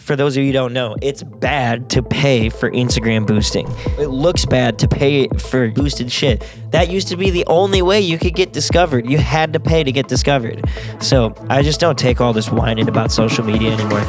for those of you who don't know, it's bad to pay for Instagram boosting. It looks bad to pay for boosted shit. That used to be the only way you could get discovered. You had to pay to get discovered. So I just don't take all this whining about social media anymore.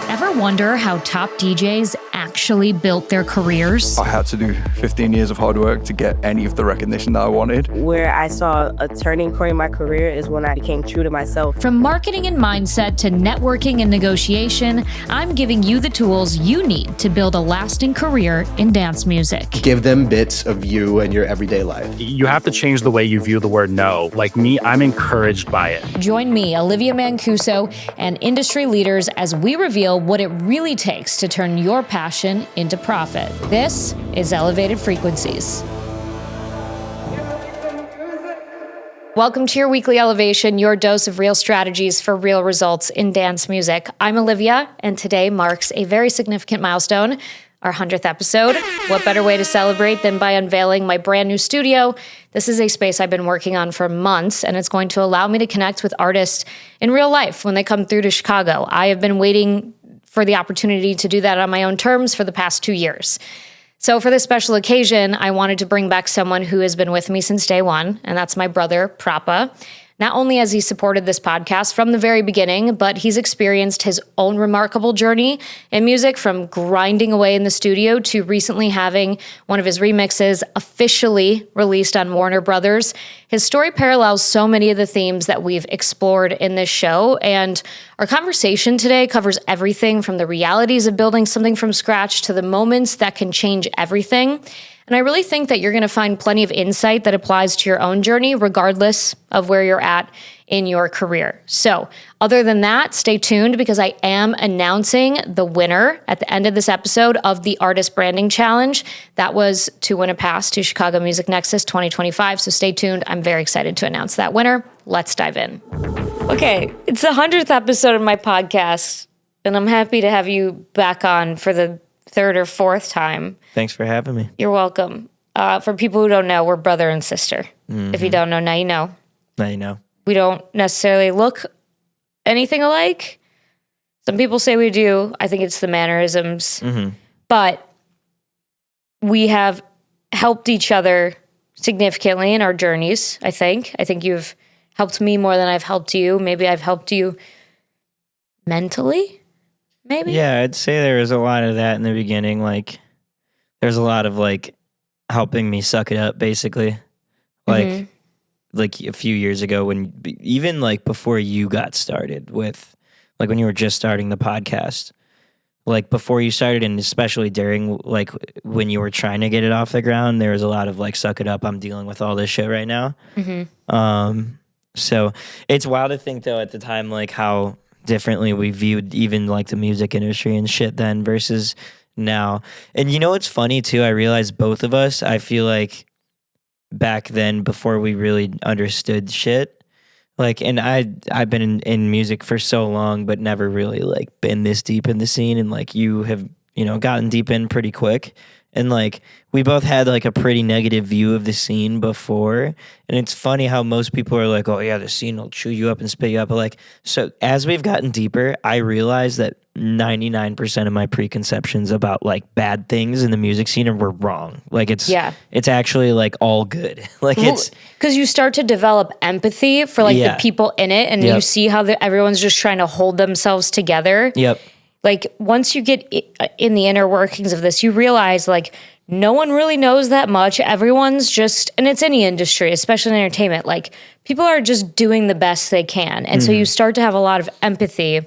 Ever wonder how top DJs actually built their careers? I had to do 15 years of hard work to get any of the recognition that I wanted. Where I saw a turning point in my career is when I became true to myself. From marketing and mindset to networking and negotiation, I'm giving you the tools you need to build a lasting career in dance music. Give them bits of you and your everyday life. You have to change the way you view the word no. Like me, I'm encouraged by it. Join me, Olivia Mancuso, and industry leaders as we reveal what it really takes to turn your passion into profit. This is Elevated Frequencies. Welcome to your weekly elevation, your dose of real strategies for real results in dance music. I'm Olivia, and today marks a very significant milestone, our 100th episode. What better way to celebrate than by unveiling my brand new studio? This is a space I've been working on for months, and it's going to allow me to connect with artists in real life when they come through to Chicago. I have been waiting for the opportunity to do that on my own terms for the past 2 years. So for this special occasion, I wanted to bring back someone who has been with me since day one, and that's my brother, Proppa. Not only has he supported this podcast from the very beginning, but he's experienced his own remarkable journey in music, from grinding away in the studio to recently having one of his remixes officially released on Warner Brothers. His story parallels so many of the themes that we've explored in this show, and our conversation today covers everything from the realities of building something from scratch to the moments that can change everything. And I really think that you're going to find plenty of insight that applies to your own journey, regardless of where you're at in your career. So other than that, stay tuned because I am announcing the winner at the end of this episode of the Artist Branding Challenge. That was to win a pass to Chicago Music Nexus 2025. So stay tuned. I'm very excited to announce that winner. Let's dive in. Okay, it's the 100th episode of my podcast, and I'm happy to have you back on for the third or fourth time. Thanks for having me. You're welcome. For people who don't know, we're brother and sister. Mm-hmm. If you don't know, now you know. Now you know. We don't necessarily look anything alike. Some people say we do. I think it's the mannerisms. Mm-hmm. But we have helped each other significantly in our journeys, I think. I think you've helped me more than I've helped you. Maybe I've helped you mentally. Maybe? Yeah, I'd say there was a lot of that in the beginning. Like, there's a lot of, like, helping me suck it up, basically. Like, like a few years ago when, even, like, before you got started with, like, when you were just starting the podcast. Like, before you started, and especially during, like, when you were trying to get it off the ground, there was a lot of, like, suck it up, I'm dealing with all this shit right now. So, it's wild to think, though, at the time, like, how differently we viewed even like the music industry and shit then versus now. And you know what's funny too? I realized both of us, I feel like back then before we really understood shit, like, and I've been in music for so long, but never really like been this deep in the scene. And like you have, you know, gotten deep in pretty quick. And like we both had like a pretty negative view of the scene before. And it's funny how most people are like, oh yeah, the scene will chew you up and spit you up. But like, so as we've gotten deeper, I realized that 99% of my preconceptions about like bad things in the music scene were wrong. Like it's actually like all good. Like it's because you start to develop empathy for like the people in it, and you see how everyone's just trying to hold themselves together. Yep. Like, once you get in the inner workings of this, you realize, like, no one really knows that much. Everyone's just, and it's any industry, especially in entertainment, like, people are just doing the best they can. And so you start to have a lot of empathy,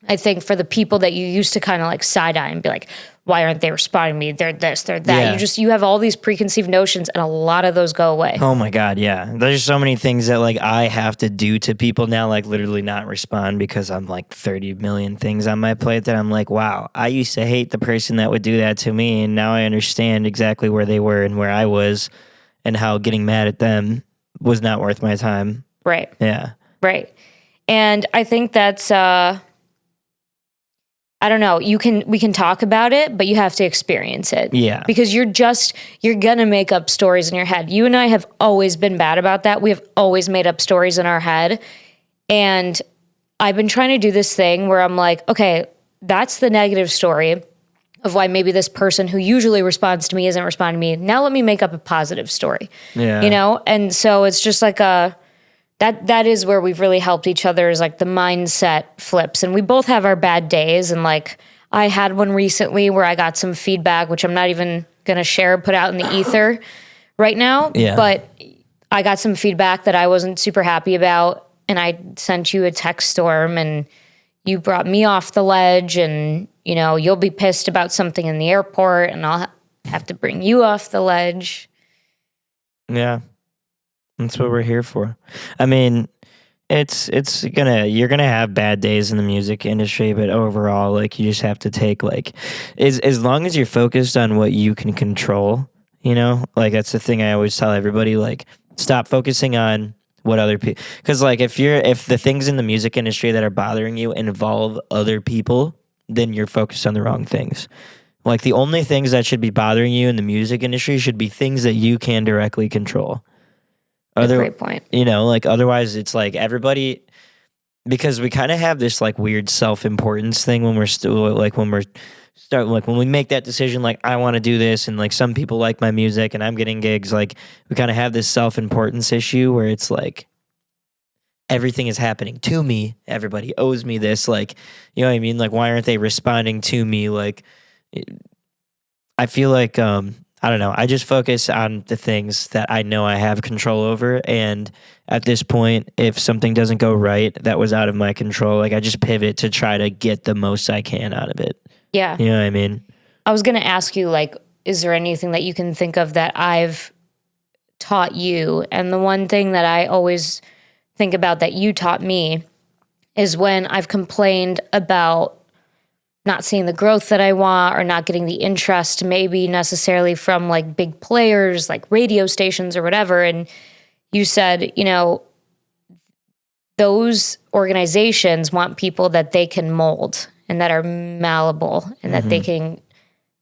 I think, for the people that you used to kind of, like, side-eye and be like, why aren't they responding to me? They're this, they're that. Yeah. You have all these preconceived notions, and a lot of those go away. Oh my God, yeah. There's so many things that like I have to do to people now, like literally not respond because I'm like 30 million things on my plate that I'm like, wow, I used to hate the person that would do that to me, and now I understand exactly where they were and where I was and how getting mad at them was not worth my time. Right. Yeah. Right. And I think that's I don't know, we can talk about it, but you have to experience it. Yeah. Because you're gonna make up stories in your head. You and I have always been bad about that. We have always made up stories in our head. And I've been trying to do this thing where I'm like, okay, that's the negative story of why maybe this person who usually responds to me isn't responding to me. Now let me make up a positive story. Yeah. You know? And so it's just like that is where we've really helped each other, is like the mindset flips. And we both have our bad days. And like I had one recently where I got some feedback, which I'm not even going to share, put out in the ether right now. Yeah. But I got some feedback that I wasn't super happy about. And I sent you a text storm and you brought me off the ledge, and, you know, you'll be pissed about something in the airport and I'll have to bring you off the ledge. Yeah. That's what we're here for. I mean, you're gonna have bad days in the music industry, but overall, like, you just have to take, like, as long as you're focused on what you can control, you know, like, that's the thing I always tell everybody, like, stop focusing on what other people, because like if the things in the music industry that are bothering you involve other people, then you're focused on the wrong things. Like, the only things that should be bothering you in the music industry should be things that you can directly control. Great point. You know, like, otherwise it's like everybody, because we kind of have this like weird self-importance thing when we're still like when we make that decision, like, I want to do this, and like some people like my music and I'm getting gigs, like, we kind of have this self-importance issue where it's like everything is happening to me, everybody owes me this, like, you know what I mean, like, why aren't they responding to me? Like, I feel like I don't know, I just focus on the things that I know I have control over, and at this point, if something doesn't go right that was out of my control, like, I just pivot to try to get the most I can out of it. Yeah. You know what I mean? I was going to ask you, like, is there anything that you can think of that I've taught you? And the one thing that I always think about that you taught me is when I've complained about not seeing the growth that I want, or not getting the interest maybe necessarily from like big players, like radio stations or whatever. And you said, you know, those organizations want people that they can mold and that are malleable and that they can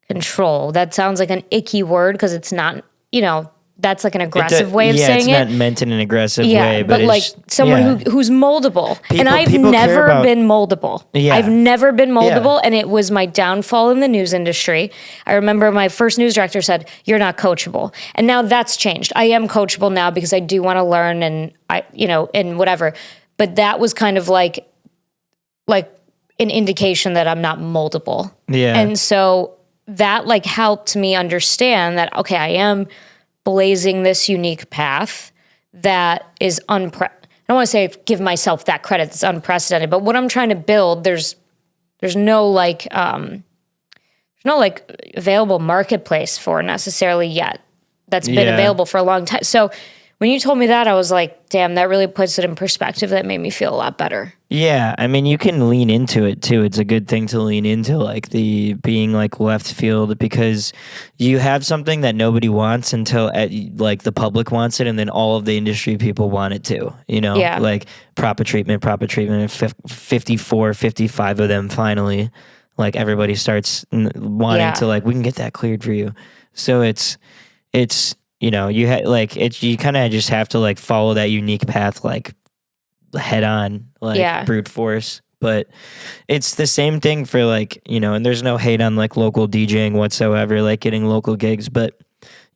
control. That sounds like an icky word because it's not, you know, that's like an aggressive way of saying it. Yeah, it's not meant in an aggressive way. But like someone who's moldable. And I've never been moldable. Yeah. I've never been moldable, and it was my downfall in the news industry. I remember my first news director said, "You're not coachable." And now that's changed. I am coachable now because I do want to learn, and I, you know, and whatever. But that was kind of like an indication that I'm not moldable. Yeah. And so that like helped me understand that, okay, I am blazing this unique path that is I don't want to say give myself that credit, it's unprecedented, but what I'm trying to build, there's no like available marketplace for necessarily yet that's been available for a long time. So when you told me that, I was like, damn, that really puts it in perspective. That made me feel a lot better. Yeah. I mean, you can lean into it too. It's a good thing to lean into, like the being like left field, because you have something that nobody wants until like the public wants it. And then all of the industry people want it too, you know, like Proppa treatment, 54, 55 of them finally, like everybody starts wanting to like, we can get that cleared for you. So it's, you know, you kind of just have to like follow that unique path, like head on, like brute force. But it's the same thing for like, you know, and there's no hate on like local DJing whatsoever, like getting local gigs. But,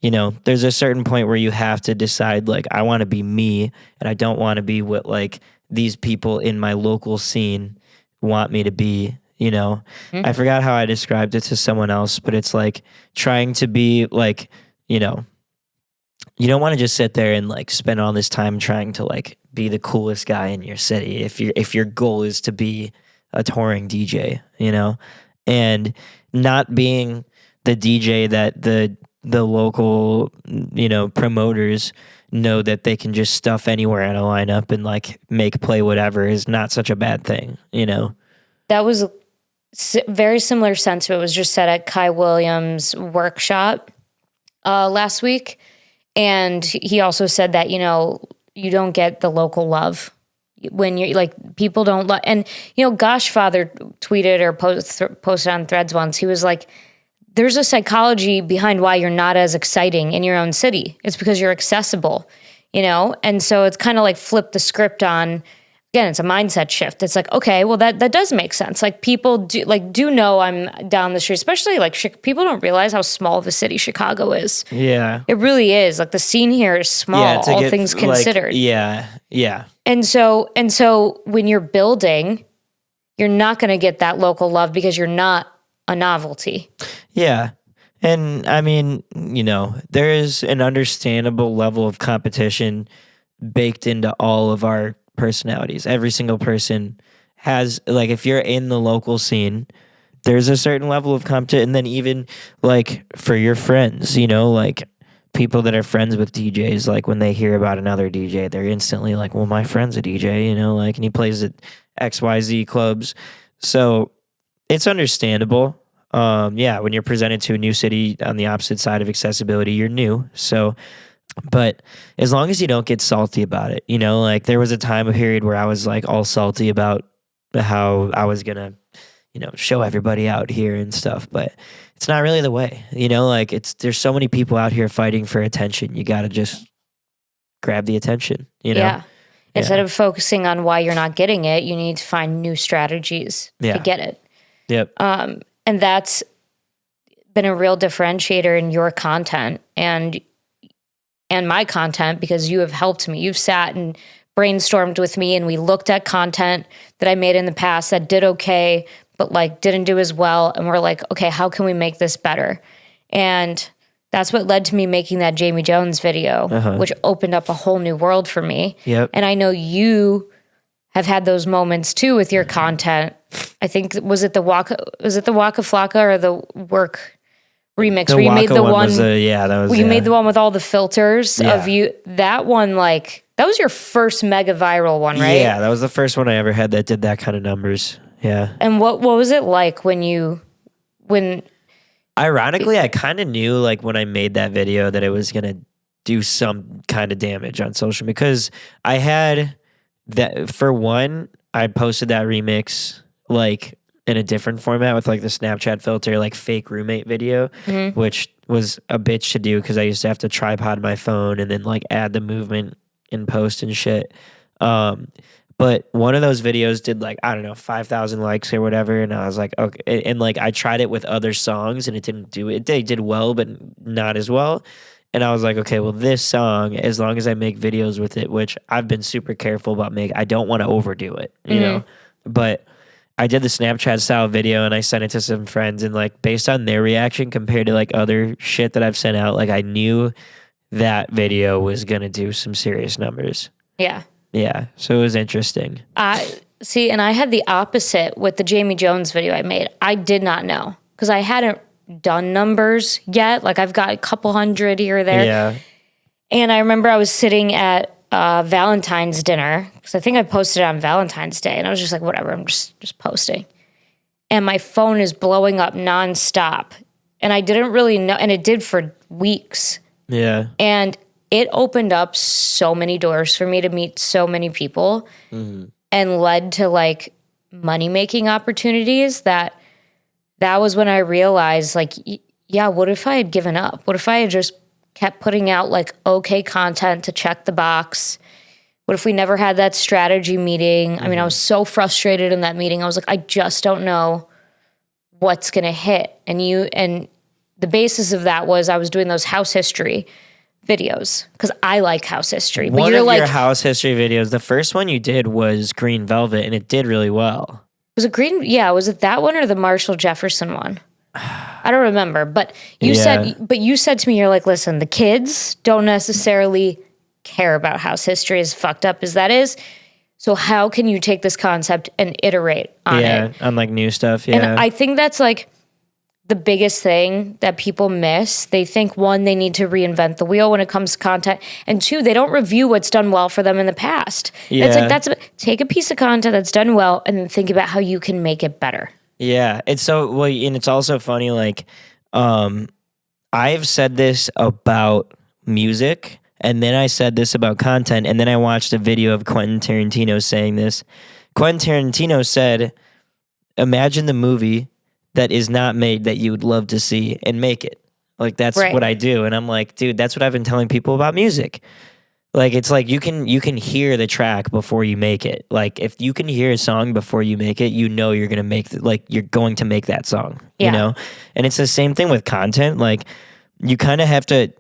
you know, there's a certain point where you have to decide, like, I want to be me, and I don't want to be what like these people in my local scene want me to be. You know, I forgot how I described it to someone else, but it's like trying to be like, you know, you don't want to just sit there and like spend all this time trying to like be the coolest guy in your city if your goal is to be a touring DJ, you know, and not being the DJ that the local, you know, promoters know that they can just stuff anywhere in a lineup and like make play whatever is not such a bad thing, you know. That was a very similar sentiment was just said at Kai Williams' workshop last week. And he also said that, you know, you don't get the local love when you're like, people don't love. And, you know, Goshfather tweeted or posted on Threads once. He was like, there's a psychology behind why you're not as exciting in your own city. It's because you're accessible, you know? And so it's kind of like flip the script on, again, it's a mindset shift. It's like, okay, well that does make sense. Like people do know I'm down the street, especially like people don't realize how small of a city Chicago is. Yeah. It really is. Like the scene here is small, all things considered. Yeah. And so when you're building, you're not going to get that local love because you're not a novelty. Yeah. And I mean, there is an understandable level of competition baked into all of our personalities. Every single person has, like, if you're in the local scene, there's a certain level of competition. And then even like for your friends, like people that are friends with DJs, like when they hear about another DJ, they're instantly like, well, my friend's a DJ, like, and he plays at XYZ clubs. So it's understandable. When you're presented to a new city on the opposite side of accessibility, you're new. So, but as long as you don't get salty about it, like there was a time period where I was like all salty about how I was going to, show everybody out here and stuff, but it's not really the way, like there's so many people out here fighting for attention. You got to just grab the attention, Yeah. Instead of focusing on why you're not getting it, you need to find new strategies to get it. Yep. And that's been a real differentiator in your content and my content, because you have helped me. You've sat and brainstormed with me, and we looked at content that I made in the past that did okay, but like didn't do as well. And we're like, okay, how can we make this better? And that's what led to me making that Jamie Jones video, which opened up a whole new world for me. Yep. And I know you have had those moments too with your content. I think, was it the Waka Flocka or the Work remix where you made the one? You made the one with all the filters of you. That one, like, that was your first mega viral one, right? Yeah, that was the first one I ever had that did that kind of numbers. Yeah. And what was it like when ironically, I kind of knew, like, when I made that video that it was going to do some kind of damage on social, because I had that, for one, I posted that remix like in a different format with like the Snapchat filter, like fake roommate video, which was a bitch to do because I used to have to tripod my phone and then like add the movement in post and shit. But one of those videos did like, I don't know, 5,000 likes or whatever. And I was like, okay. And like, I tried it with other songs and it didn't do it. They did well, but not as well. And I was like, okay, well, this song, as long as I make videos with it, which I've been super careful about I don't want to overdo it, you know? But I did the Snapchat style video and I sent it to some friends, and like based on their reaction compared to like other shit that I've sent out, like I knew that video was going to do some serious numbers. Yeah. Yeah, so it was interesting. See, and I had the opposite with the Jamie Jones video I made. I did not know because I hadn't done numbers yet. Like I've got a couple hundred here or there. Yeah. And I remember I was sitting at Valentine's dinner, because I think I posted it on Valentine's Day, and I was just like, whatever, I'm just posting. And my phone is blowing up nonstop. And I didn't really know, and it did for weeks. Yeah. And it opened up so many doors for me to meet so many people and led to like money-making opportunities that was when I realized, like, yeah, what if I had given up? What if I had just kept putting out like okay content to check the box? What if we never had that strategy meeting? I mean, I was so frustrated in that meeting. I was like, I just don't know what's going to hit. And the basis of that was I was doing those house history videos because I like house history. But One you're of like, your house history videos, the first one you did was Green Velvet, and it did really well. was it green? Yeah, was it that one or the Marshall Jefferson one? I don't remember, but you said to me, you're like, listen, the kids don't necessarily care about house history, as fucked up as that is. So how can you take this concept and iterate on it? Yeah, on like new stuff. Yeah. And I think that's like the biggest thing that people miss. They think, one, they need to reinvent the wheel when it comes to content, and two, they don't review what's done well for them in the past. Yeah. Take a piece of content that's done well and then think about how you can make it better. Yeah, it's so well, and it's also funny. Like, I've said this about music, and then I said this about content, and then I watched a video of Quentin Tarantino saying this. Quentin Tarantino said, "Imagine the movie that is not made that you would love to see, and make it." Like that's what I do, and I'm like, dude, that's what I've been telling people about music. Like it's like you can hear the track before you make it. Like if you can hear a song before you make it, you know you're gonna make you're going to make that song. Yeah. You know, and it's the same thing with content. Like you kind of have to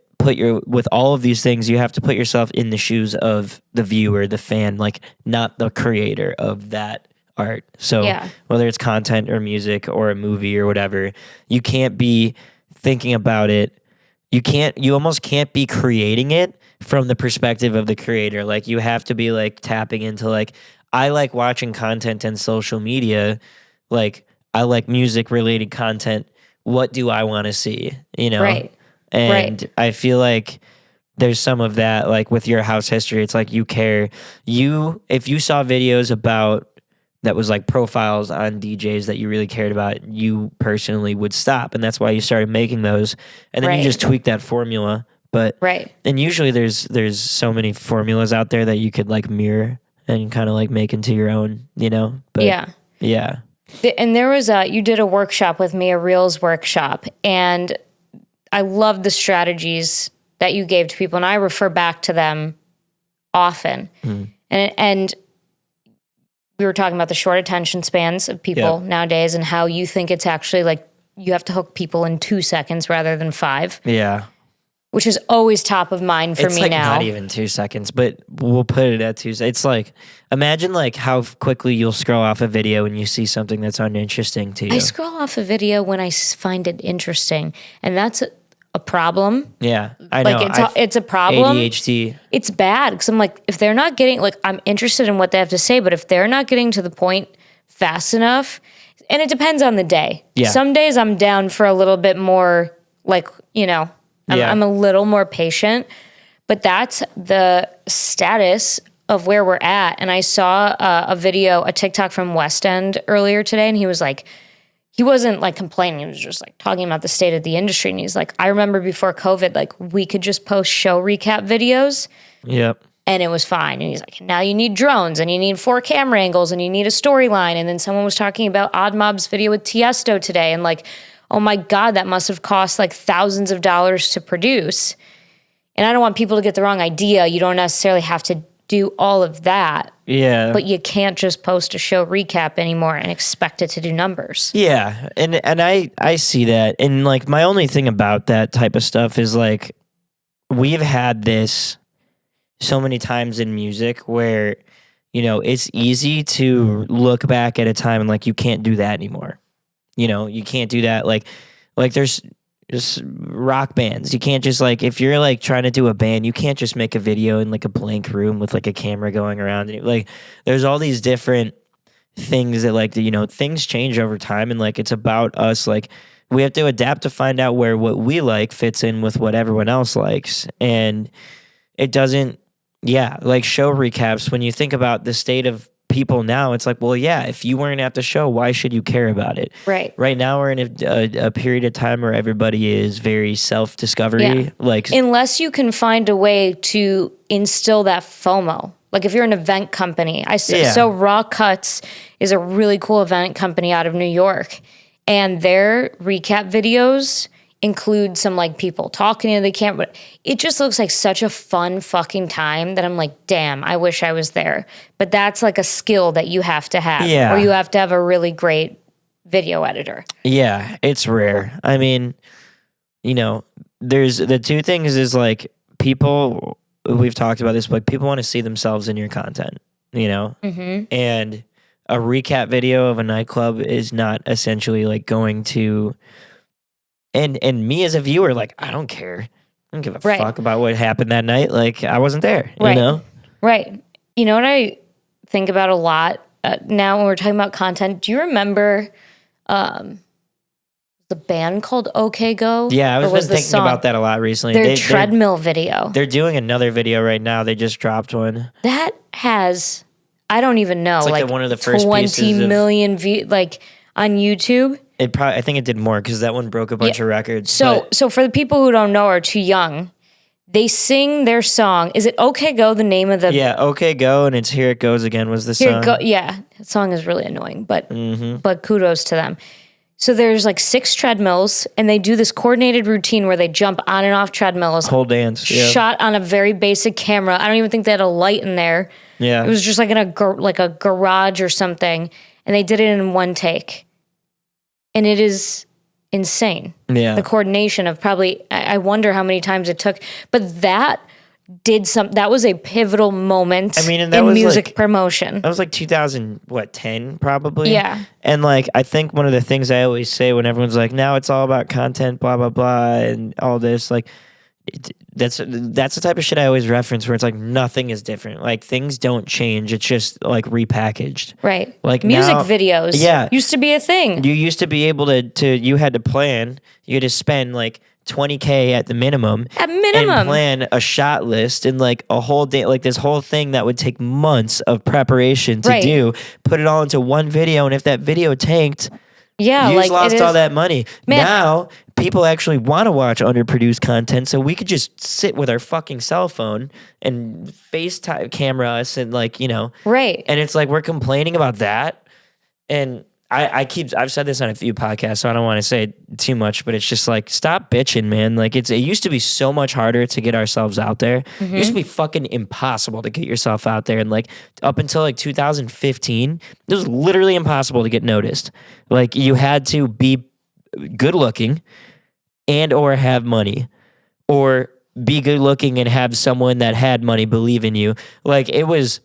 with all of these things, you have to put yourself in the shoes of the viewer, the fan, like not the creator of that art. So whether it's content or music or a movie or whatever, you can't be thinking about it. You almost can't be creating it from the perspective of the creator. Like you have to be like tapping into like, I like watching content and social media. Like I like music related content. What do I want to see? You know? Right. And I feel like there's some of that, like with your house history, it's like you care. If you saw videos about that was like profiles on DJs that you really cared about, you personally would stop. And that's why you started making those. And then you just tweak that formula. But and usually there's so many formulas out there that you could like mirror and kind of like make into your own, you know? But yeah. And there was you did a workshop with me, a Reels workshop, and I love the strategies that you gave to people, and I refer back to them often. And we were talking about the short attention spans of people nowadays and how you think it's actually like you have to hook people in 2 seconds rather than 5. Yeah. Which is always top of mind for me like now. Not even 2 seconds, but we'll put it at 2 seconds. It's like, imagine like how quickly you'll scroll off a video when you see something that's uninteresting to you. I scroll off a video when I find it interesting, and that's a problem. Yeah, I know. Like it's a problem. ADHD. It's bad because I'm like, if they're not getting, like, I'm interested in what they have to say, but if they're not getting to the point fast enough, and it depends on the day. Yeah. Some days I'm down for a little bit more, like, you know, I'm a little more patient, but that's the status of where we're at. And I saw a TikTok from West End earlier today, and he was like, he wasn't like complaining. He was just like talking about the state of the industry. And he's like, I remember before COVID, like we could just post show recap videos. Yep. And it was fine. And he's like, now you need drones and you need 4 camera angles and you need a storyline. And then someone was talking about Odd Mob's video with Tiesto today. And like, oh my God, that must have cost like thousands of dollars to produce. And I don't want people to get the wrong idea. You don't necessarily have to do all of that. Yeah. But you can't just post a show recap anymore and expect it to do numbers. Yeah. And I see that. And like my only thing about that type of stuff is like we've had this so many times in music where, you know, it's easy to look back at a time and like you can't do that anymore. You know, you can't do that. Like there's just rock bands. You can't just like, if you're like trying to do a band, you can't just make a video in like a blank room with like a camera going around. And like, there's all these different things that like, you know, things change over time. And like, it's about us. Like we have to adapt to find out where what we like fits in with what everyone else likes. And it doesn't, like show recaps. When you think about the state of people now, it's like, well, yeah, if you weren't at the show, why should you care about it? Right now we're in a period of time where everybody is very self-discovery. Like unless you can find a way to instill that FOMO. Like if you're an event company, so Raw Cuts is a really cool event company out of New York, and their recap videos include some like people talking to the camera. It just looks like such a fun fucking time that I'm like, damn, I wish I was there. But that's like a skill that you have to have. Or you have to have a really great video editor. Yeah, it's rare. I mean, you know, there's the two things is like people, we've talked about this, but like people want to see themselves in your content, you know? Mm-hmm. And a recap video of a nightclub is not essentially like going to... And me as a viewer, like, I don't care. I don't give a fuck about what happened that night. Like, I wasn't there, you know? Right. You know what I think about a lot now when we're talking about content? Do you remember the band called OK Go? Yeah, I was thinking about that a lot recently. Their treadmill video. They're doing another video right now. They just dropped one. That has, I don't even know, it's like one of the first 20 million views, like, on YouTube. I think it did more because that one broke a bunch of records. So for the people who don't know or are too young, they sing their song. Is it OK Go, the name of the... Yeah, OK Go, and it's Here It Goes Again was the song. Yeah, that song is really annoying, but kudos to them. So there's like 6 treadmills, and they do this coordinated routine where they jump on and off treadmills. Whole dance. Yeah. Shot on a very basic camera. I don't even think they had a light in there. Yeah. It was just like in a garage or something, and they did it in one take. And it is insane. Yeah. The coordination of probably, I wonder how many times it took, but that was a pivotal moment and that in was music like, promotion. That was like 2010 probably. Yeah. And like, I think one of the things I always say when everyone's like, now it's all about content, blah, blah, blah, and all this, like, that's the type of shit I always reference where it's like nothing is different. Like things don't change. It's just like repackaged. Right. Like music now, videos used to be a thing. You used to be able to you had to plan, you had to spend like $20K at the minimum. At minimum. And plan a shot list and like a whole day, like this whole thing that would take months of preparation to do, put it all into one video. And if that video tanked, you just lost all that money. Man. Now, people actually want to watch underproduced content, so we could just sit with our fucking cell phone and FaceTime camera us and like, Right. And it's like we're complaining about that. And I've said this on a few podcasts, so I don't want to say too much, but it's just like, stop bitching, man. Like it used to be so much harder to get ourselves out there. It used to be fucking impossible to get yourself out there. And like up until like 2015, it was literally impossible to get noticed. Like you had to be good looking and or have money, or be good looking and have someone that had money believe in you. Like it was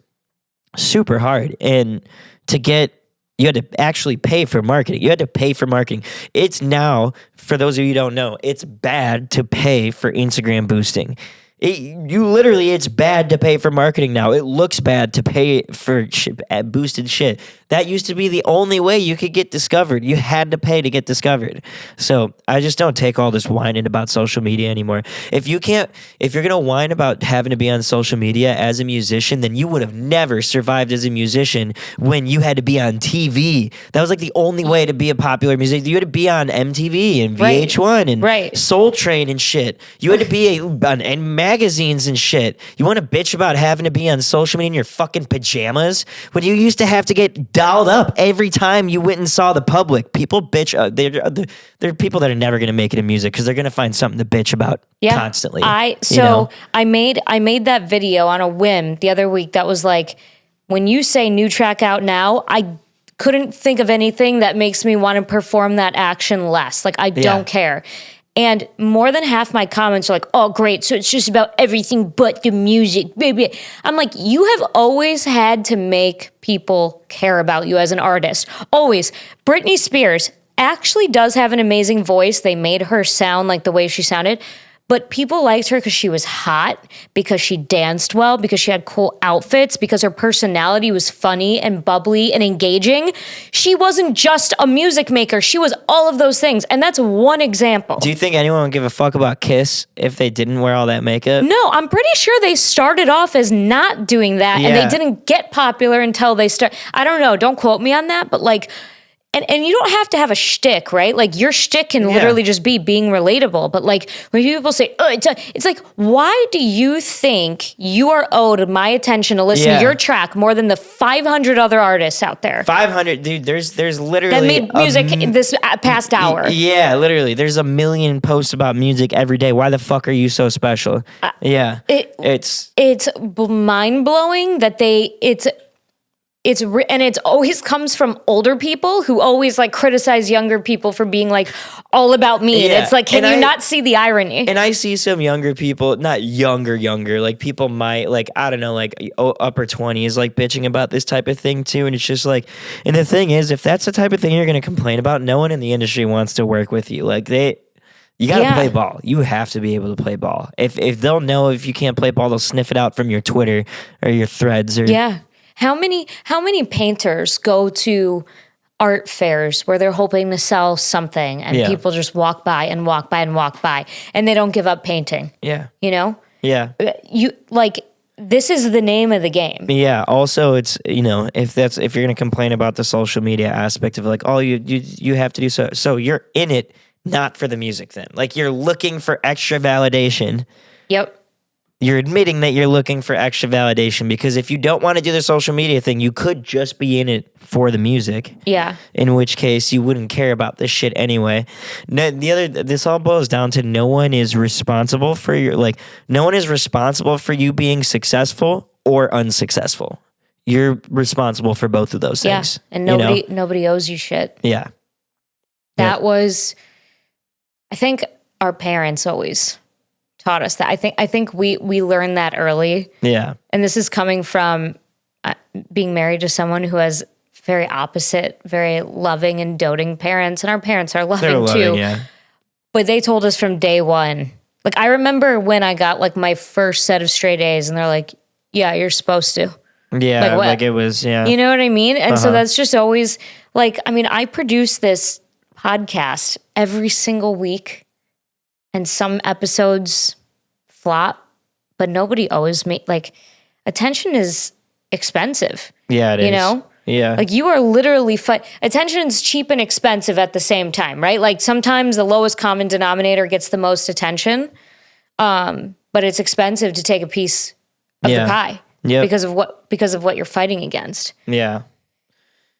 super hard. And you had to actually pay for marketing. You had to pay for marketing. It's now, for those of you who don't know, it's bad to pay for Instagram boosting. It's bad to pay for marketing now. It looks bad to pay for boosted shit. That used to be the only way you could get discovered. You had to pay to get discovered. So I just don't take all this whining about social media anymore. If you're going to whine about having to be on social media as a musician, then you would have never survived as a musician when you had to be on TV. That was like the only way to be a popular musician. You had to be on MTV and VH1 and Soul Train and shit. You had to be on magazines and shit. You want to bitch about having to be on social media in your fucking pajamas when you used to have to get dialed up every time you went and saw the public. People bitch. There are people that are never going to make it in music because they're going to find something to bitch about constantly. I made that video on a whim the other week that was like, when you say new track out now, I couldn't think of anything that makes me want to perform that action less. Like I don't care. And more than half my comments are like, oh, great, so it's just about everything but the music, baby. I'm like, you have always had to make people care about you as an artist. Always. Britney Spears actually does have an amazing voice. They made her sound like the way she sounded. But people liked her because she was hot, because she danced well, because she had cool outfits, because her personality was funny and bubbly and engaging. She wasn't just a music maker. She was all of those things. And that's one example. Do you think anyone would give a fuck about Kiss if they didn't wear all that makeup? No, I'm pretty sure they started off as not doing that. And they didn't get popular until they I don't know. Don't quote me on that. But like... And you don't have to have a shtick, right? Like your shtick can literally just be being relatable. But like when people say, oh, it's like, why do you think you are owed my attention to listen to your track more than the 500 other artists out there? 500, dude, there's literally... that made music this past hour. Yeah, literally. There's a million posts about music every day. Why the fuck are you so special? It's mind-blowing that and it always comes from older people who always like criticize younger people for being like all about me. And it's like, can you not see the irony? And I see some younger people, not younger, like people might like, I don't know, like upper 20s, like bitching about this type of thing too. And it's just like, and the thing is, if that's the type of thing you're going to complain about, no one in the industry wants to work with you. Like you got to play ball. You have to be able to play ball. If they'll know if you can't play ball, they'll sniff it out from your Twitter or your threads or How many painters go to art fairs where they're hoping to sell something and people just walk by and walk by and walk by and they don't give up painting? Yeah. You know? Yeah. This is the name of the game. Yeah. Also, it's, if you're going to complain about the social media aspect of like, oh, you have to do so you're in it not for the music then. Like you're looking for extra validation. Yep. you're admitting that you're looking for extra validation, because if you don't want to do the social media thing, you could just be in it for the music. Yeah. In which case you wouldn't care about this shit anyway. No, this all boils down to no one is responsible for you being successful or unsuccessful. You're responsible for both of those things. Yeah. And nobody owes you shit. Yeah. That was, I think our parents always taught us that. I think we learned that early. Yeah. And this is coming from being married to someone who has very opposite, very loving and doting parents. And our parents are loving too. Yeah. But they told us from day one. Like, I remember when I got like my first set of straight A's and they're like, yeah, you're supposed to. Yeah. Like it was, yeah. You know what I mean? And so that's just always like, I mean, I produce this podcast every single week. And some episodes flop, but nobody always like attention is expensive. Yeah, it is. You know? Yeah. Like, you are literally attention's cheap and expensive at the same time, right? Like, sometimes the lowest common denominator gets the most attention, but it's expensive to take a piece of the pie because of what you're fighting against. Yeah.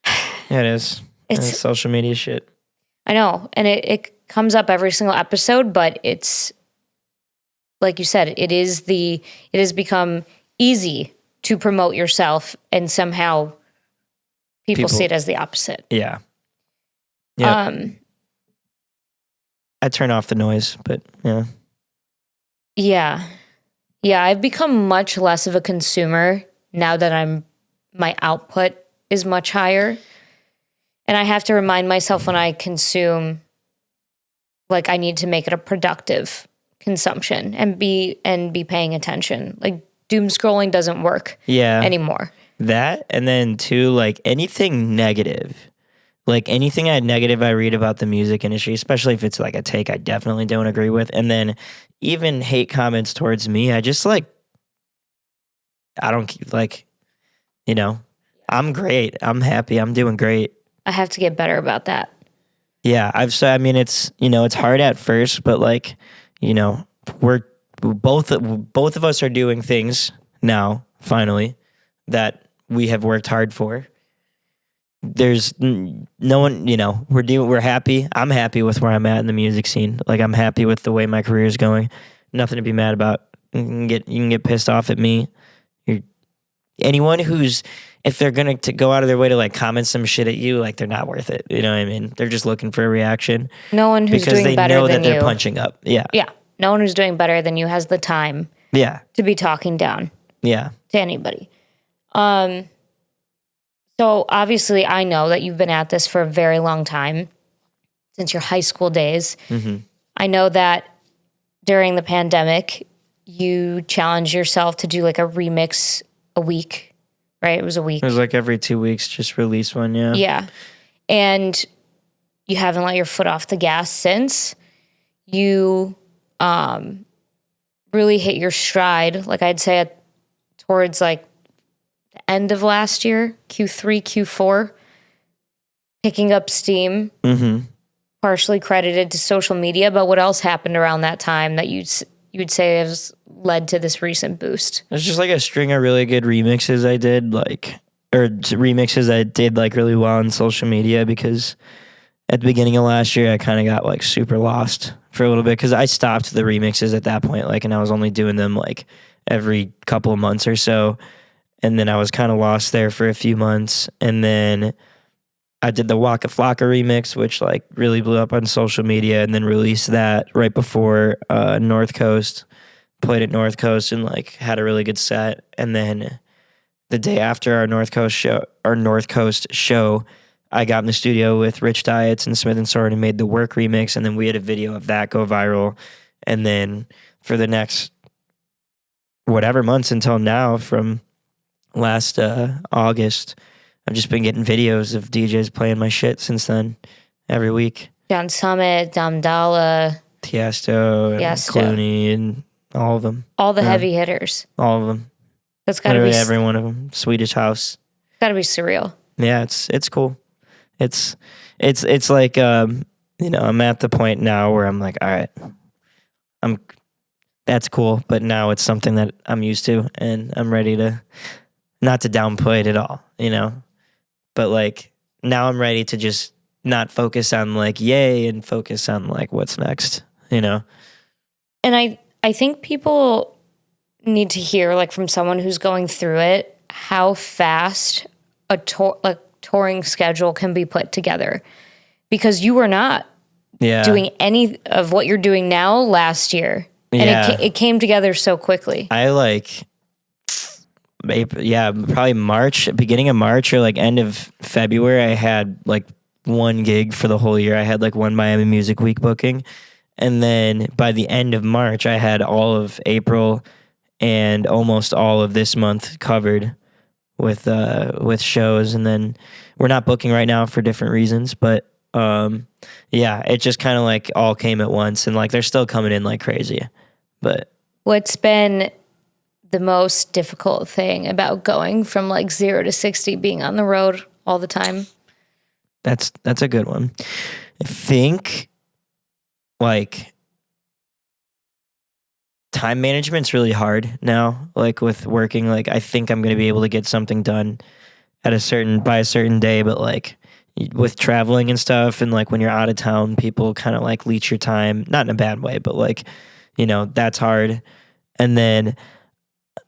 Yeah, it is. It's social media shit. I know. And it comes up every single episode, but it's like you said, it has become easy to promote yourself, and somehow people see it as the opposite. Yeah. Yeah. I turn off the noise, but yeah. Yeah. Yeah, I've become much less of a consumer now that my output is much higher. And I have to remind myself when I consume, like, I need to make it a productive consumption and be paying attention. Like, doom scrolling doesn't work anymore. That, and then too, like, anything negative. Like, anything negative I read about the music industry, especially if it's like a take I definitely don't agree with, and then even hate comments towards me, I just like, I don't like, I'm great. I'm happy. I'm doing great. I have to get better about that. Yeah, it's it's hard at first, but like, we're both of us are doing things now finally that we have worked hard for. There's no one, we're happy. I'm happy with where I'm at in the music scene. Like, I'm happy with the way my career is going. Nothing to be mad about. You can get pissed off at me. Anyone who's, if they're going to go out of their way to like comment some shit at you, like, they're not worth it. You know what I mean? They're just looking for a reaction. No one who's doing better than you. Because they know that they're punching up. Yeah. Yeah. No one who's doing better than you has the time. Yeah. To be talking down. Yeah. To anybody. So obviously I know that you've been at this for a very long time, since your high school days. Mm-hmm. I know that during the pandemic, you challenged yourself to do like a remix a week, right? It was a week. It was like every 2 weeks, just release one, yeah. Yeah. And you haven't let your foot off the gas since. You really hit your stride, like I'd say towards like the end of last year, Q3, Q4, picking up steam, partially credited to social media. But what else happened around that time that you'd say has led to this recent boost? It's just like a string of really good remixes I did, really well on social media, because at the beginning of last year, I kind of got like super lost for a little bit, because I stopped the remixes at that point, like, and I was only doing them like every couple of months or so. And then I was kind of lost there for a few months. And then I did the Waka Flocka remix, which like really blew up on social media, and then released that right before North Coast. Played at North Coast and like had a really good set. And then the day after our North Coast show, I got in the studio with Rich Diets and Smith and Sword and made the Work remix, and then we had a video of that go viral. And then for the next whatever months until now, from last August, I've just been getting videos of DJs playing my shit since then, every week. John Summit, Dom Dalla, Tiesto, and Clooney, and all of them. All the heavy hitters. All of them. That's got to be every one of them. Swedish House. Got to be surreal. Yeah, it's cool. It's like I'm at the point now where I'm like, all right, that's cool. But now it's something that I'm used to, and I'm ready to, not to downplay it at all, but like now I'm ready to just not focus on like yay and focus on like what's next, And I think people need to hear like from someone who's going through it how fast a touring schedule can be put together, because you were not doing any of what you're doing now last year, and it came together so quickly. I like probably March, beginning of March or like end of February, I had like one gig for the whole year. I had like one Miami Music Week booking, and then by the end of March I had all of April and almost all of this month covered with shows. And then we're not booking right now for different reasons, but it just kind of like all came at once, and like they're still coming in like crazy. But what's been the most difficult thing about going from like 0 to 60, being on the road all the time? That's a good one. I think like time management's really hard now, like with working. Like I think I'm going to be able to get something done by a certain day, but like with traveling and stuff, and like when you're out of town, people kind of like leech your time, not in a bad way, but like, that's hard. And then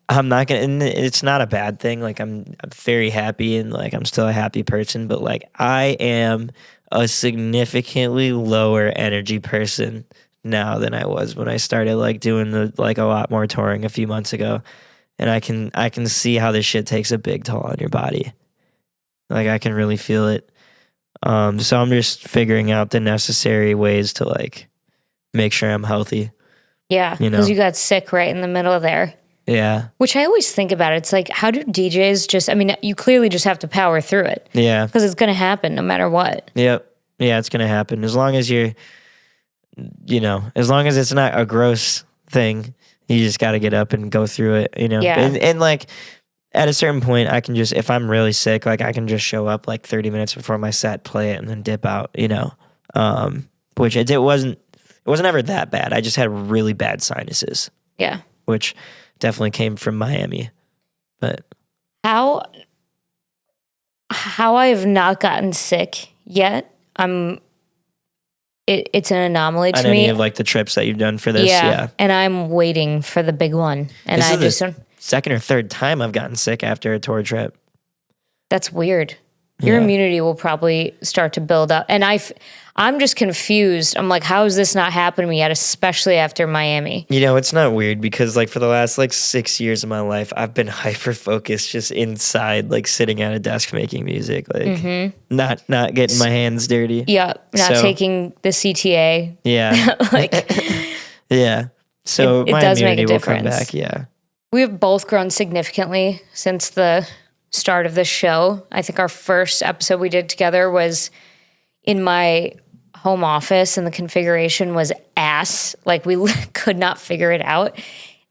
I'm not gonna, and it's not a bad thing. Like I'm very happy, and like I'm still a happy person, but like I am a significantly lower energy person now than I was when I started like doing a lot more touring a few months ago. And I can see how this shit takes a big toll on your body. Like I can really feel it. So I'm just figuring out the necessary ways to like make sure I'm healthy. Yeah, because you got sick right in the middle of there. Yeah. Which I always think about. It's like, how do DJs you clearly just have to power through it. Yeah. Because it's going to happen no matter what. Yep. Yeah, it's going to happen. As long as you're, as long as it's not a gross thing, you just got to get up and go through it, Yeah. And like at a certain point, I can just, if I'm really sick, like I can just show up like 30 minutes before my set, play it, and then dip out, which it wasn't ever that bad. I just had really bad sinuses. Yeah. Which definitely came from Miami. But how I have not gotten sick yet, it's an anomaly to me. On any of like the trips that you've done for this, yeah. And I'm waiting for the big one. And this is the second or third time I've gotten sick after a tour trip. That's weird. Your immunity will probably start to build up. And I'm just confused. I'm like, how has this not happened to me yet, especially after Miami? It's not weird because like for the last like 6 years of my life, I've been hyper focused just inside, like sitting at a desk making music, like not getting my hands dirty. Yeah, not taking the CTA. Yeah. Yeah. So it my does make a immunity will come difference. back, yeah. We have both grown significantly since the start of the show. I think our first episode we did together was in my home office, and the configuration was ass. Like we could not figure it out.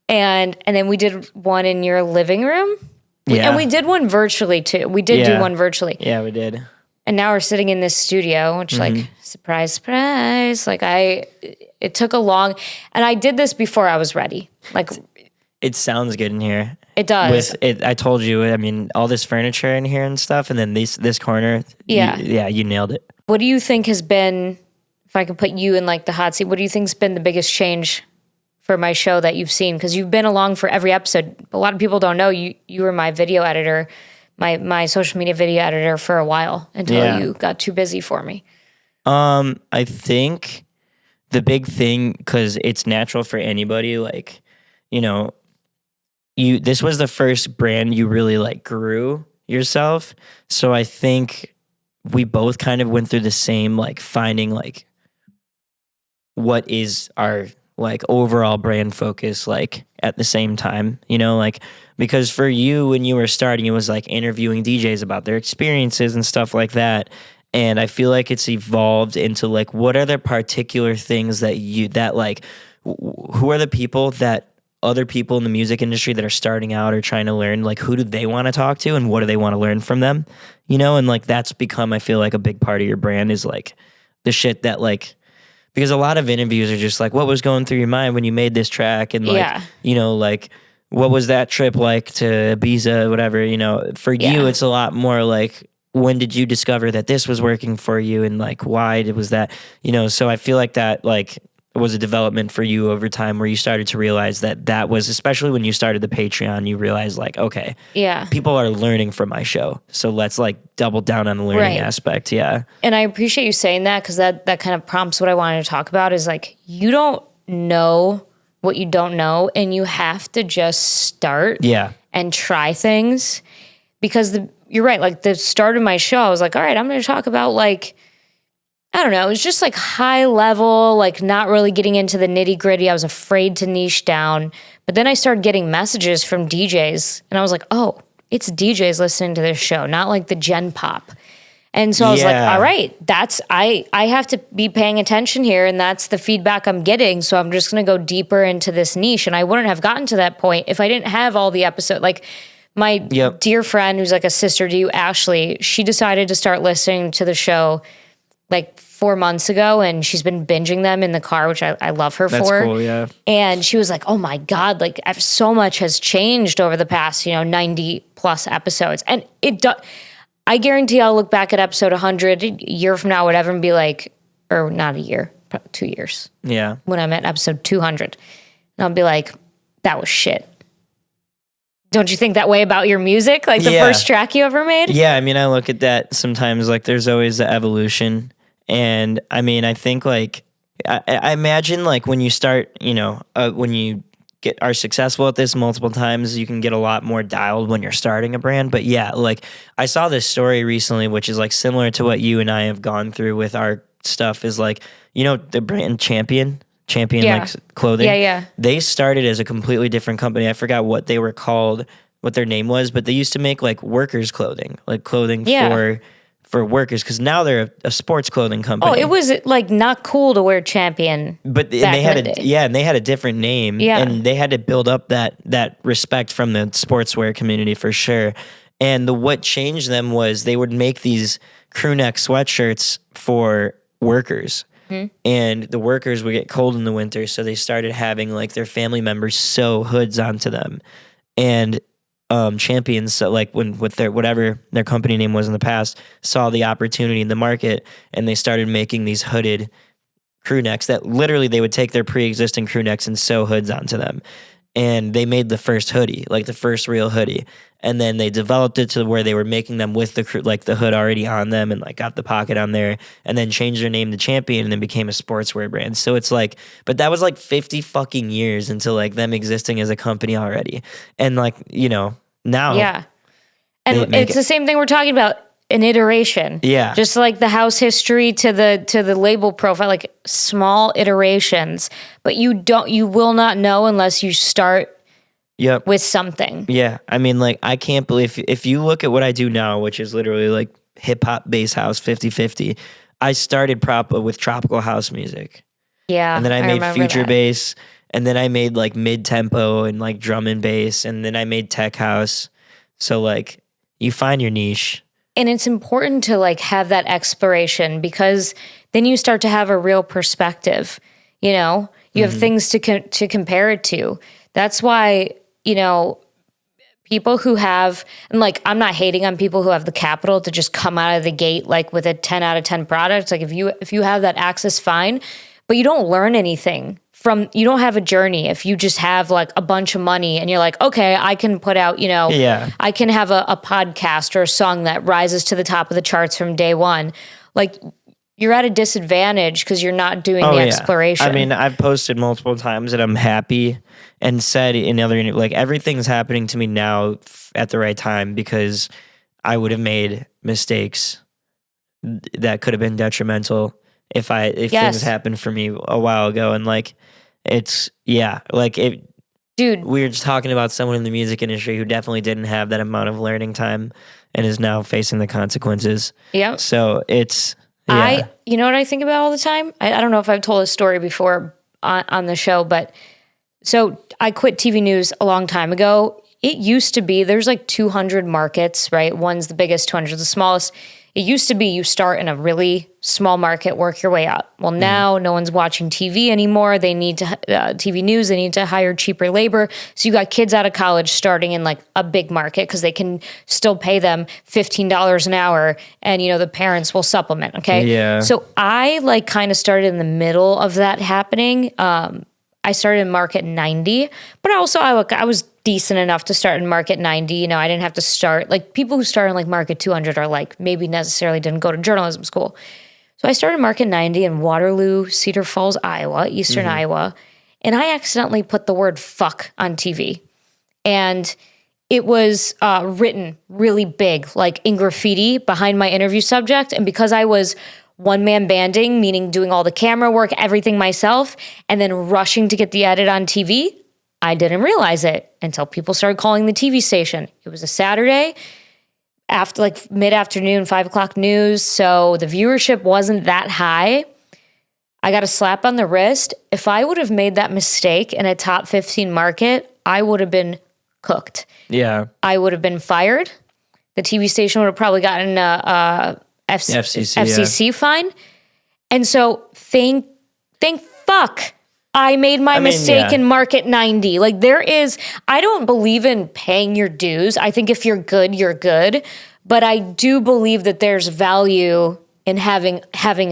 And then we did one in your living room. And we did one virtually too. We did do one virtually. Yeah, we did. And now we're sitting in this studio, which like, surprise, surprise. Like it took a long, and I did this before I was ready. Like it sounds good in here. It does. I told you, I mean, all this furniture in here and stuff, and then this corner. Yeah. You nailed it. What do you think has been, if I could put you in like the hot seat, what do you think's been the biggest change for my show that you've seen? Because you've been along for every episode. A lot of people don't know you were my video editor, my social media video editor for a while until you got too busy for me. I think the big thing, because it's natural for anybody, like, this was the first brand you really like grew yourself. So I think we both kind of went through the same, like finding like what is our like overall brand focus, like at the same time, like, because for you, when you were starting, it was like interviewing DJs about their experiences and stuff like that. And I feel like it's evolved into like, what are the particular things that who are the people that other people in the music industry that are starting out or trying to learn, like who do they want to talk to and what do they want to learn from them, and like that's become, I feel like, a big part of your brand is like the shit that like because a lot of interviews are just like, what was going through your mind when you made this track? And like, like, what was that trip like to Ibiza, whatever, for you, it's a lot more like, when did you discover that this was working for you? And like, why was that, so I feel like that, like, was a development for you over time where you started to realize that was, especially when you started the Patreon, you realized like, okay, people are learning from my show. So let's like double down on the learning aspect. Yeah. And I appreciate you saying that, because that kind of prompts what I wanted to talk about is like, you don't know what you don't know, and you have to just start and try things, because you're right. Like the start of my show, I was like, all right, I'm going to talk about like, I don't know. It was just like high level, like not really getting into the nitty gritty. I was afraid to niche down. But then I started getting messages from DJs, and I was like, oh, it's DJs listening to this show, not like the gen pop. And so I was like, all right, I have to be paying attention here, and that's the feedback I'm getting. So I'm just going to go deeper into this niche. And I wouldn't have gotten to that point if I didn't have all the episodes. Like my dear friend, who's like a sister to you, Ashley, she decided to start listening to the show like 4 months ago, and she's been binging them in the car, which I love her for. That's cool, yeah. And she was like, oh my God, like so much has changed over the past, 90 plus episodes. And I guarantee I'll look back at episode 100 a year from now, whatever, and be like, or not a year, 2 years. Yeah. When I'm at episode 200. And I'll be like, that was shit. Don't you think that way about your music? Like the first track you ever made? Yeah, I mean, I look at that sometimes, like there's always the evolution. And I mean, I think like, I imagine like when you start, when you are successful at this multiple times, you can get a lot more dialed when you're starting a brand. But yeah, like I saw this story recently, which is like similar to what you and I have gone through with our stuff, is like, the brand Champion like clothing. Yeah. They started as a completely different company. I forgot what they were called, what their name was, but they used to make like workers clothing, like clothing for workers, because now they're a sports clothing company. Oh, it was like not cool to wear Champion. But they had a different name, and they had to build up that respect from the sportswear community for sure. And what changed them was they would make these crew neck sweatshirts for workers. And the workers would get cold in the winter, so they started having like their family members sew hoods onto them. And Champions, so like with their whatever their company name was in the past, saw the opportunity in the market, and they started making these hooded crew necks that literally they would take their pre-existing crew necks and sew hoods onto them. And they made the first hoodie, like the first real hoodie. And then they developed it to where they were making them with the hood already on them, and like got the pocket on there, and then changed their name to Champion, and then became a sportswear brand. So it's like, but that was like 50 fucking years into like them existing as a company already. And like, now. Yeah. And it's the same thing we're talking about, an iteration. Yeah. Just like the house history to the label profile, like small iterations, but you will not know unless you start with something. Yeah. I mean, like, I can't believe if you look at what I do now, which is literally like hip hop, bass house, 50-50, I started Proppa with tropical house music. Yeah. And then I made future bass, and then I made like mid tempo and like drum and bass, and then I made tech house. So like you find your niche. And it's important to like have that exploration, because then you start to have a real perspective. You have things to compare it to. That's why, people who have, and like, I'm not hating on people who have the capital to just come out of the gate like with a 10 out of 10 product. Like if you have that access, fine, but you don't learn anything you don't have a journey if you just have like a bunch of money and you're like, okay, I can put out, I can have a podcast or a song that rises to the top of the charts from day one. Like, you're at a disadvantage because you're not doing the exploration. I mean, I've posted multiple times that I'm happy and said in other, like, everything's happening to me now at the right time, because I would have made mistakes that could have been detrimental if things happened for me a while ago. And like, dude, we were just talking about someone in the music industry who definitely didn't have that amount of learning time and is now facing the consequences. Yeah. So it's, you know what I think about all the time? I don't know if I've told a story before on the show, but so I quit TV news a long time ago. It used to be, there's like 200 markets, right? One's the biggest, 200's the smallest. it used to be you start in a really small market, work your way up. Well, now no one's watching TV anymore. They need to TV news. They need to hire cheaper labor. So you got kids out of college starting in like a big market because they can still pay them $15 an hour, and the parents will supplement. Okay, Yeah. So I like kind of started in the middle of that happening. I started in market 90, but also I was decent enough to start in market 90. I didn't have to start like people who start in like market 200 are like maybe necessarily didn't go to journalism school. So I started market 90 in Waterloo, Cedar Falls, Iowa, Eastern Iowa. And I accidentally put the word fuck on TV. And it was written really big, like in graffiti behind my interview subject. And because I was one-man banding, meaning doing all the camera work, everything myself, and then rushing to get the edit on TV, I didn't realize it until people started calling the TV station. It was a Saturday after like mid-afternoon, 5 o'clock news. So the viewership wasn't that high. I got a slap on the wrist. If I would have made that mistake in a top 15 market, I would have been cooked. Yeah. I would have been fired. The TV station would have probably gotten a FCC fine. And so thank fuck I made my mistake in market 90. Like I don't believe in paying your dues. I think if you're good, you're good. But I do believe that there's value in having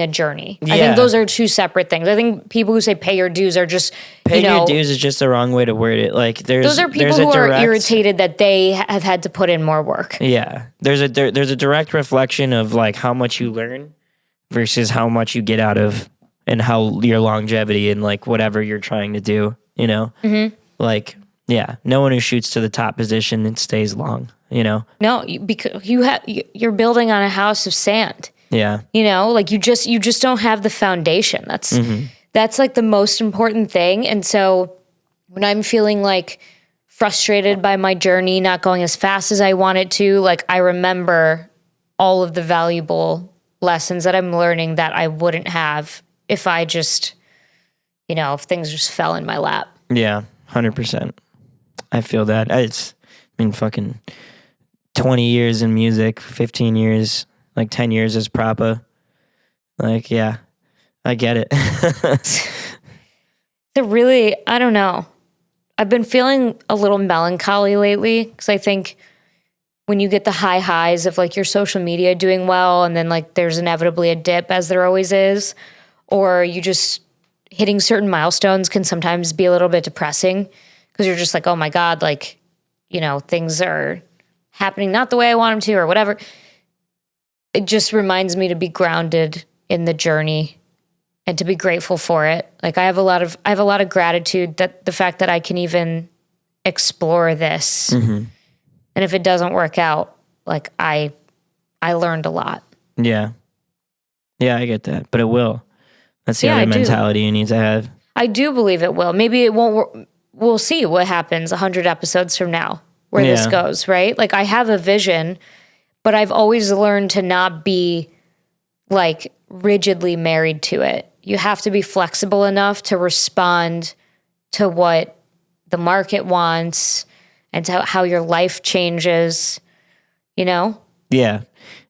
a journey. Yeah. I think those are two separate things. I think people who say pay your dues are just, Pay your dues is just the wrong way to word it. Like those are people who are irritated that they have had to put in more work. Yeah. There's a direct reflection of like how much you learn versus how much you get out of and how your longevity and like whatever you're trying to do, Mm-hmm. Like, yeah, no one who shoots to the top position and stays long, No, because you're building on a house of sand. Yeah. Like you just don't have the foundation. That's like the most important thing. And so when I'm feeling like frustrated by my journey not going as fast as I want it to, like I remember all of the valuable lessons that I'm learning that I wouldn't have if I just, if things just fell in my lap. Yeah, 100%. I feel that. Fucking 20 years in music, 15 years, like 10 years as Proppa. Like, yeah, I get it. I don't know. I've been feeling a little melancholy lately because I think when you get the high highs of like your social media doing well and then like there's inevitably a dip as there always is, or you just hitting certain milestones can sometimes be a little bit depressing because you're just like, oh my God, like, things are happening not the way I want them to or whatever. It just reminds me to be grounded in the journey and to be grateful for it. Like I have a lot of gratitude that the fact that I can even explore this. Mm-hmm. And if it doesn't work out, like I learned a lot. Yeah. Yeah, I get that. But it will. That's the other mentality you need to have. I do believe it will. Maybe it won't. We'll see what happens 100 episodes from now, where this goes, right? Like I have a vision, but I've always learned to not be like rigidly married to it. You have to be flexible enough to respond to what the market wants and to how your life changes, Yeah.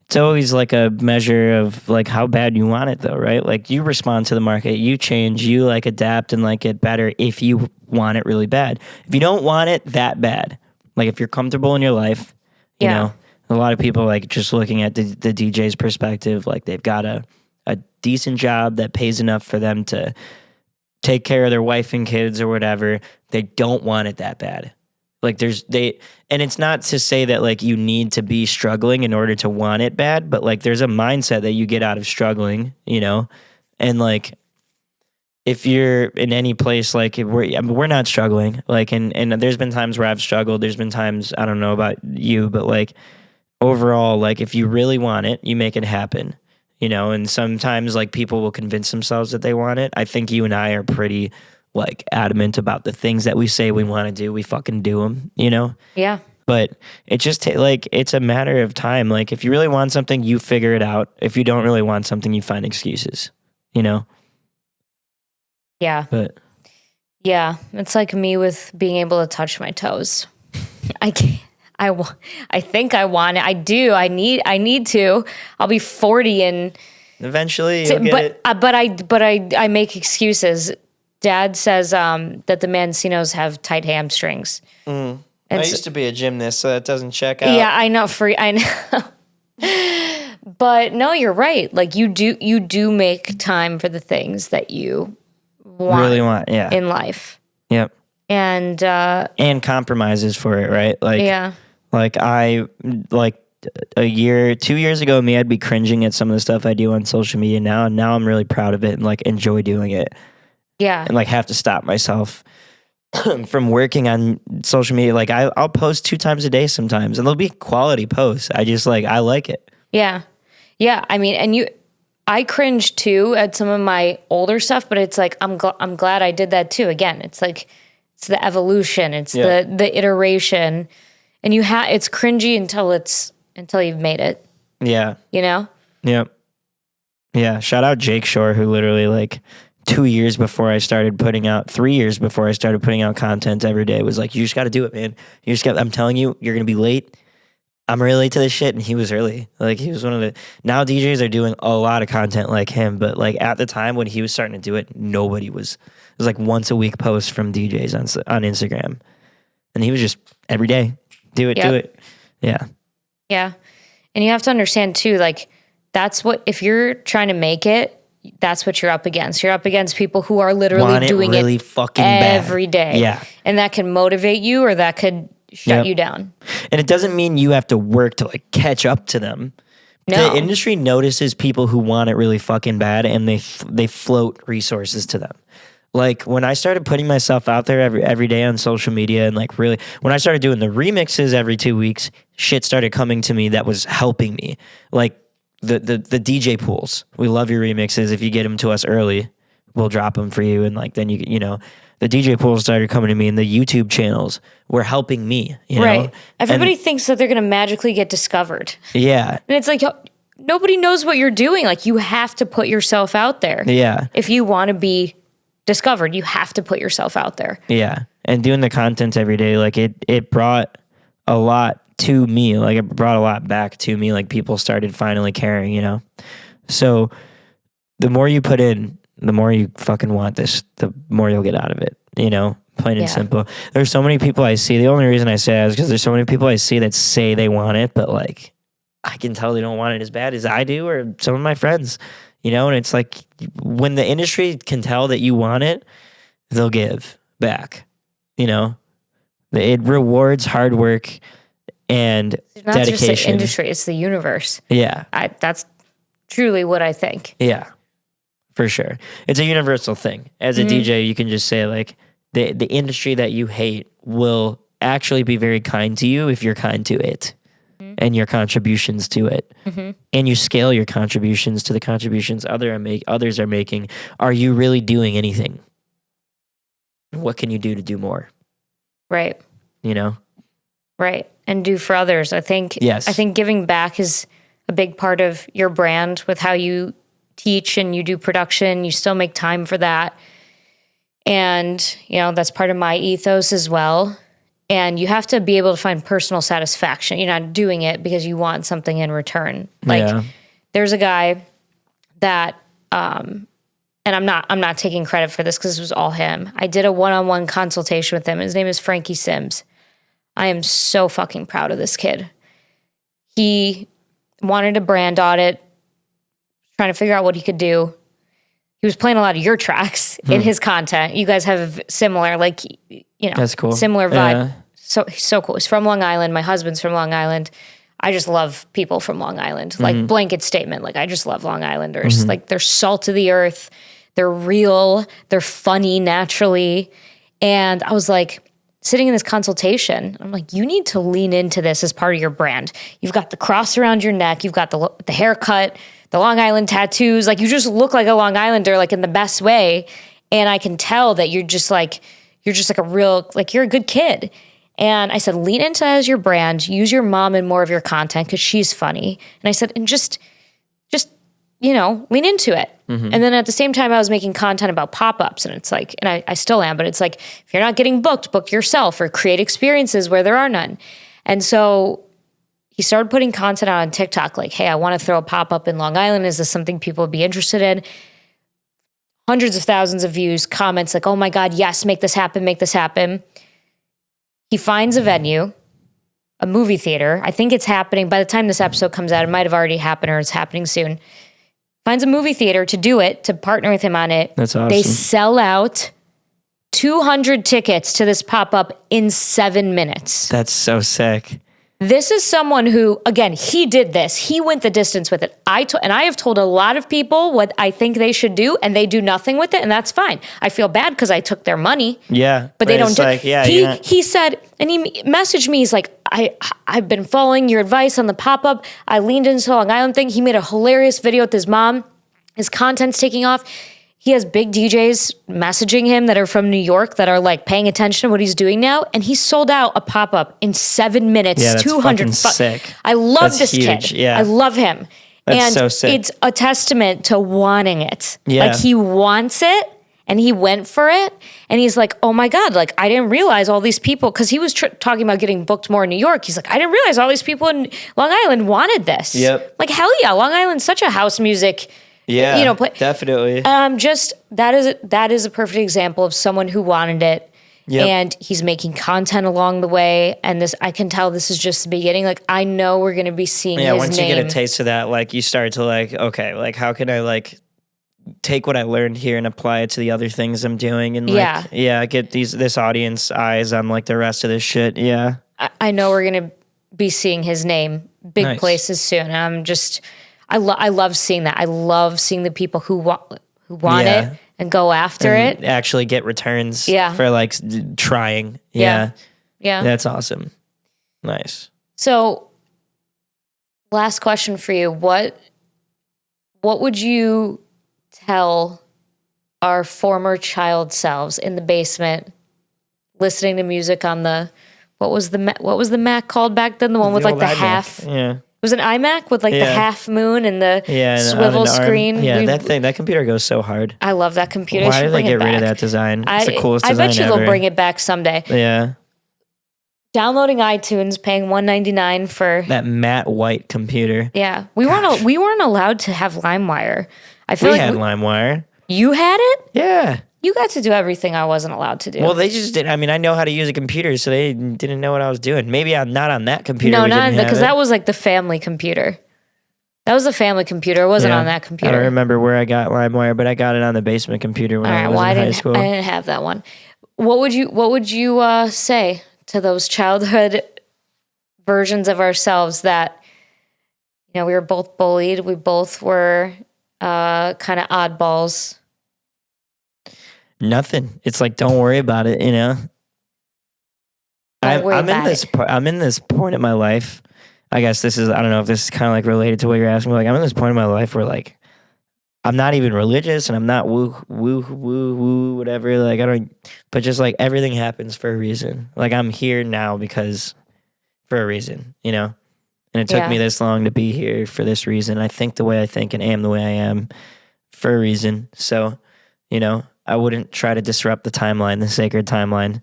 It's always like a measure of like how bad you want it though, right? Like you respond to the market, you change, you like adapt and like get better if you want it really bad. If you don't want it that bad, like if you're comfortable in your life, you know, a lot of people like just looking at the DJ's perspective, like they've got a decent job that pays enough for them to take care of their wife and kids or whatever. They don't want it that bad. Like and it's not to say that like you need to be struggling in order to want it bad, but like there's a mindset that you get out of struggling, and like if you're in any place, like we're not struggling, like, and there's been times where I've struggled. There's been times, I don't know about you, but like overall, like if you really want it, you make it happen, and sometimes like people will convince themselves that they want it. I think you and I are pretty like adamant about the things that we say we want to do. We fucking do them, Yeah. But it just like it's a matter of time. Like if you really want something, you figure it out. If you don't really want something, you find excuses, Yeah. But yeah, it's like me with being able to touch my toes. I think I want it. I do. I need to. I'll be 40 and Eventually you'll get it. but I make excuses. Dad says that the Mancinos have tight hamstrings. I used to be a gymnast, so that doesn't check out. Yeah, I know. I know. But no, you're right. Like you do make time for the things that you Really want, yeah. in life. Yep. And compromises for it, right? Like, yeah. Like 2 years ago, I'd be cringing at some of the stuff I do on social media now, and now I'm really proud of it and like enjoy doing it. Yeah. And like have to stop myself from working on social media. Like I'll post 2 times a day sometimes, and they'll be quality posts. I like it. Yeah. Yeah. I mean, I cringe too at some of my older stuff, but it's like, I'm glad I did that too. Again, it's like, it's the evolution. It's the iteration, and it's cringy until you've made it. Yeah. You know? Yep. Yeah. Shout out Jake Shore, who literally like 3 years before I started putting out content every day was like, you just got to do it, man. I'm telling you, you're going to be late. I'm really late to this shit. And he was early. Like he was now DJs are doing a lot of content like him. But like at the time when he was starting to do it, it was like once a week post from DJs on Instagram. And he was just every day, do it. Yeah. Yeah. And you have to understand too, like if you're trying to make it, that's what you're up against. You're up against people who are literally doing really it fucking every bad. day. Yeah. And that can motivate you or that could shut you down. And it doesn't mean you have to work to like catch up to them. No. The industry notices people who want it really fucking bad, and they float resources to them. Like when I started putting myself out there every day on social media, and like really when I started doing the remixes every 2 weeks, shit started coming to me that was helping me. Like the DJ pools. We love your remixes. If you get them to us early, we'll drop them for you. And like then you know, the DJ pools started coming to me, and the YouTube channels were helping me. You know? Everybody thinks that they're going to magically get discovered. Yeah. And it's like nobody knows what you're doing. Like you have to put yourself out there. Yeah. If you want to be discovered, you have to put yourself out there. Yeah. And doing the content every day, like it brought a lot to me. Like it brought a lot back to me. Like people started finally caring, you know? So the more you put in, the more you fucking want this, the more you'll get out of it, you know? Plain and simple. There's so many people I see. The only reason I say that is because there's so many people I see that say they want it, but like I can tell they don't want it as bad as I do or some of my friends, you know? And it's like when the industry can tell that you want it, they'll give back, you know? It rewards hard work and it's not dedication. Just the industry, it's the universe. Yeah. That's truly what I think. Yeah, for sure. It's a universal thing. As a DJ, you can just say like the industry that you hate will actually be very kind to you if you're kind to it and your contributions to it. And you scale your contributions to the contributions others are making. Are you really doing anything? What can you do to do more? Right. You know? Right. And do for others. I think giving back is a big part of your brand with how you teach and you do production. You still make time for that. And, you know, that's part of my ethos as well. And you have to be able to find personal satisfaction. You're not doing it because you want something in return. Like there's a guy that, and I'm not taking credit for this because this was all him. I did a one-on-one consultation with him. His name is Frankie Sims. I am so fucking proud of this kid. He wanted a brand audit, trying to figure out what he could do. He was playing a lot of your tracks in his content. You guys have similar, like, you know, that's cool. Similar vibe. Yeah. So cool. He's from Long Island. My husband's from Long Island. I just love people from Long Island. Like blanket statement. Like I just love Long Islanders. Like they're salt of the earth. They're real. They're funny naturally. And I was like, sitting in this consultation, I'm like, you need to lean into this as part of your brand. You've got the cross around your neck. You've got the haircut, the Long Island tattoos. Like you just look like a Long Islander, like in the best way. And I can tell that you're just like a real, like you're a good kid. And I said, lean into that as your brand. Use your mom in more of your content because she's funny. And I said, and just, you know, lean into it. And then at the same time, I was making content about pop-ups. And it's like, and I still am, but it's like, if you're not getting booked, book yourself or create experiences where there are none. And so he started putting content out on TikTok, like, hey, I want to throw a pop-up in Long Island. Is this something people would be interested in? Hundreds of thousands of views, comments like, oh my God, yes, make this happen, make this happen. He finds a venue, a movie theater. I think it's happening. By the time this episode comes out, it might have already happened or it's happening soon. Finds a movie theater to do it, to partner with him on it. That's awesome. They sell out 200 tickets to this pop-up in 7 minutes. That's so sick. This is someone who, again, he did this. He went the distance with it. And I have told a lot of people what I think they should do, and they do nothing with it, and that's fine. I feel bad because I took their money. Yeah. But they don't do like, yeah, he said, and he messaged me, he's like, I've been following your advice on the pop-up. I leaned into the Long Island thing. He made a hilarious video with his mom. His content's taking off. He has big DJs messaging him that are from New York that are like paying attention to what he's doing now. And he sold out a pop-up in 7 minutes, Yeah, that's 200. sick. I love That's this huge, kid. yeah. I love him. That's and so sick. it's a testament to wanting it. Yeah. Like he wants it and he went for it. And he's like, oh my God, like I didn't realize all these people, because he was talking about getting booked more in New York. He's like, I didn't realize all these people in Long Island wanted this. Yep. Like, hell yeah, Long Island's such a house music. Yeah, That definitely. is a perfect example of someone who wanted it. Yep. And he's making content along the way. And this, I can tell this is just the beginning. Like, I know we're going to be seeing Yeah, his once name. you get a taste of that, like you start to like, okay, like how can I like take what I learned here and apply it to the other things I'm doing, and like, get this audience eyes on like the rest of this shit. Yeah, I know we're going to be seeing his name big Nice. places soon. I'm just, I love seeing that. I love seeing the people who want Yeah. it and go after and it. actually get returns. Yeah. for like trying. Yeah. Yeah, Yeah. that's awesome. Nice. So, last question for you. What would you tell our former child selves in the basement listening to music on the what was the Mac called back then? The one with like old the iMac. half. Yeah. It was an iMac with like the Yeah. half moon and the And swivel an arm. screen. Yeah, that computer goes so hard. I love that computer. Why did they get rid of that design? It's the coolest I design bet you ever. they'll bring it back someday. Yeah, Downloading iTunes, paying $1.99 for that matte white computer. yeah. We weren't allowed to have LimeWire. I feel We like had LimeWire. you had it. Yeah. You got to do everything I wasn't allowed to do. Well, they just did. I mean, I know how to use a computer, so they didn't know what I was doing. Maybe I'm not on that computer. no, we not didn't have because it. that was like the family computer. That was the family computer. It wasn't Yeah. on that I computer. don't remember where I got LimeWire, but I got it on the basement computer when All I right. was Well, in high school. I didn't have that one. What would you say to those childhood versions of ourselves that, you know, we were both bullied. We both were kind of oddballs. Nothing. It's like, don't worry about it. You know. Don't worry I'm in about this. I'm in this point in my life. I guess this is. I don't know if this is kind of like related to what you're asking. But like, I'm in this point in my life where like, I'm not even religious, and I'm not woo whatever. Like I don't. But just like everything happens for a reason. Like I'm here now because for a reason. You know. And it took me this long to be here for this reason. I think the way I think and am the way I am for a reason. So, you know, I wouldn't try to disrupt the timeline, the sacred timeline.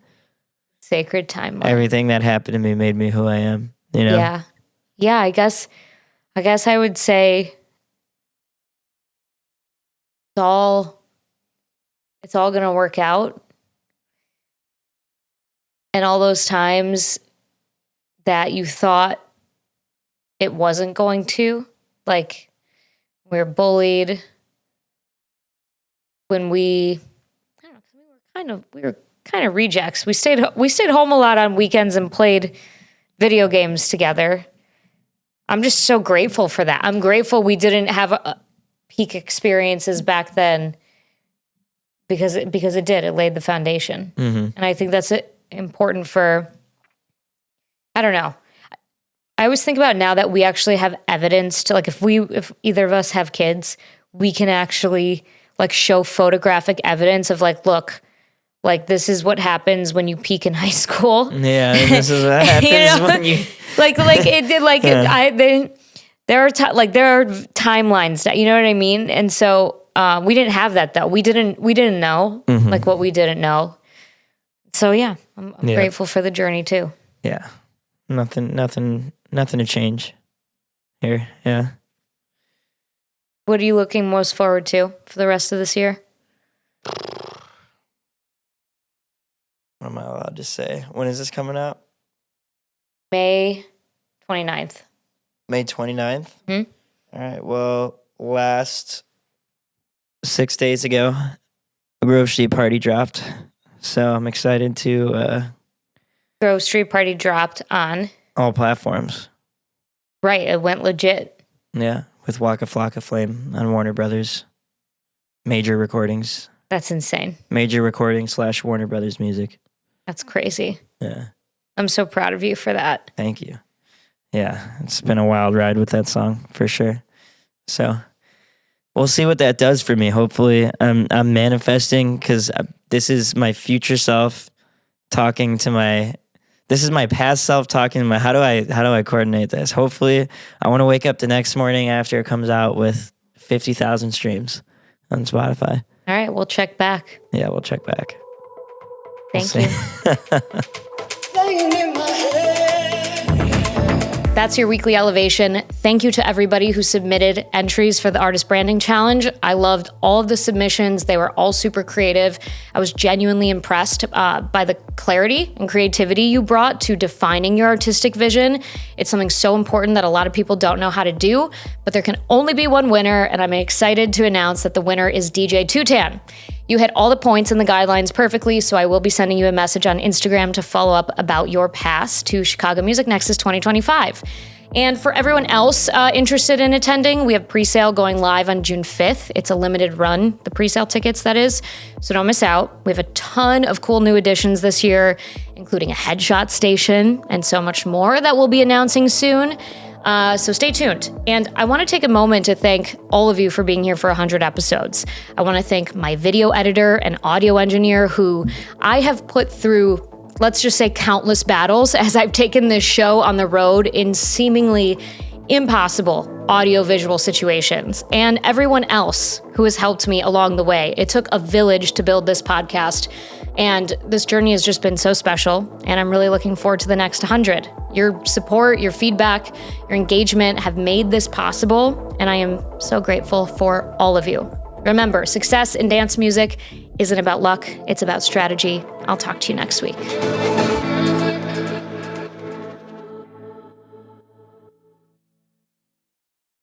Sacred timeline. Everything that happened to me made me who I am, you know? Yeah. Yeah, I guess I would say it's all going to work out. And all those times that you thought it wasn't going to, like we were bullied when we were kind of rejects. We stayed home a lot on weekends and played video games together. I'm just so grateful for that. I'm grateful we didn't have peak experiences back then because it did. It laid the foundation. Mm-hmm. And I think that's important for, I don't know. I always think about now that we actually have evidence to, like, if either of us have kids, we can actually like show photographic evidence of like, look, like this is what happens when you peak in high school. Yeah, and this is what happens You know? when you... like it did like there are timelines that, you know what I mean? And so we didn't have that though. We didn't know like what we didn't know. So yeah, I'm grateful for the journey too. Yeah, Nothing to change here. Yeah. What are you looking most forward to for the rest of this year? What am I allowed to say? When is this coming out? May 29th. May 29th? Mm-hmm. All right. Well, last 6 days ago, a Grove Street Party dropped. So I'm excited to... Grove Street Party dropped on... all platforms. Right. It went legit. Yeah. With Waka Flocka Flame on Warner Brothers. Major recordings. That's insane. Major recording / Warner Brothers music. That's crazy. Yeah. I'm so proud of you for that. Thank you. Yeah. It's been a wild ride with that song for sure. So we'll see what that does for me. Hopefully I'm manifesting because this is my future self talking to this is my past self talking to my, how do I coordinate this? Hopefully I want to wake up the next morning after it comes out with 50,000 streams on Spotify. All right, we'll check back. Yeah, we'll check back. Thank you. That's your weekly elevation. Thank you to everybody who submitted entries for the Artist Branding Challenge. I loved all of the submissions. They were all super creative. I was genuinely impressed by the clarity and creativity you brought to defining your artistic vision. It's something so important that a lot of people don't know how to do, but there can only be one winner, and I'm excited to announce that the winner is DJ Tutan. You hit all the points in the guidelines perfectly, so I will be sending you a message on Instagram to follow up about your pass to Chicago Music Nexus 2025. And for everyone else interested in attending, we have pre-sale going live on June 5th. It's a limited run, the pre-sale tickets, that is, so don't miss out. We have a ton of cool new additions this year, including a headshot station and so much more that we'll be announcing soon. So stay tuned. And I want to take a moment to thank all of you for being here for 100 episodes. I want to thank my video editor and audio engineer who I have put through, let's just say, countless battles as I've taken this show on the road in seemingly impossible audio-visual situations, and everyone else who has helped me along the way. It took a village to build this podcast, and this journey has just been so special, and I'm really looking forward to the next 100. Your support, your feedback, your engagement have made this possible, and I am so grateful for all of you. Remember, success in dance music isn't about luck, it's about strategy. I'll talk to you next week.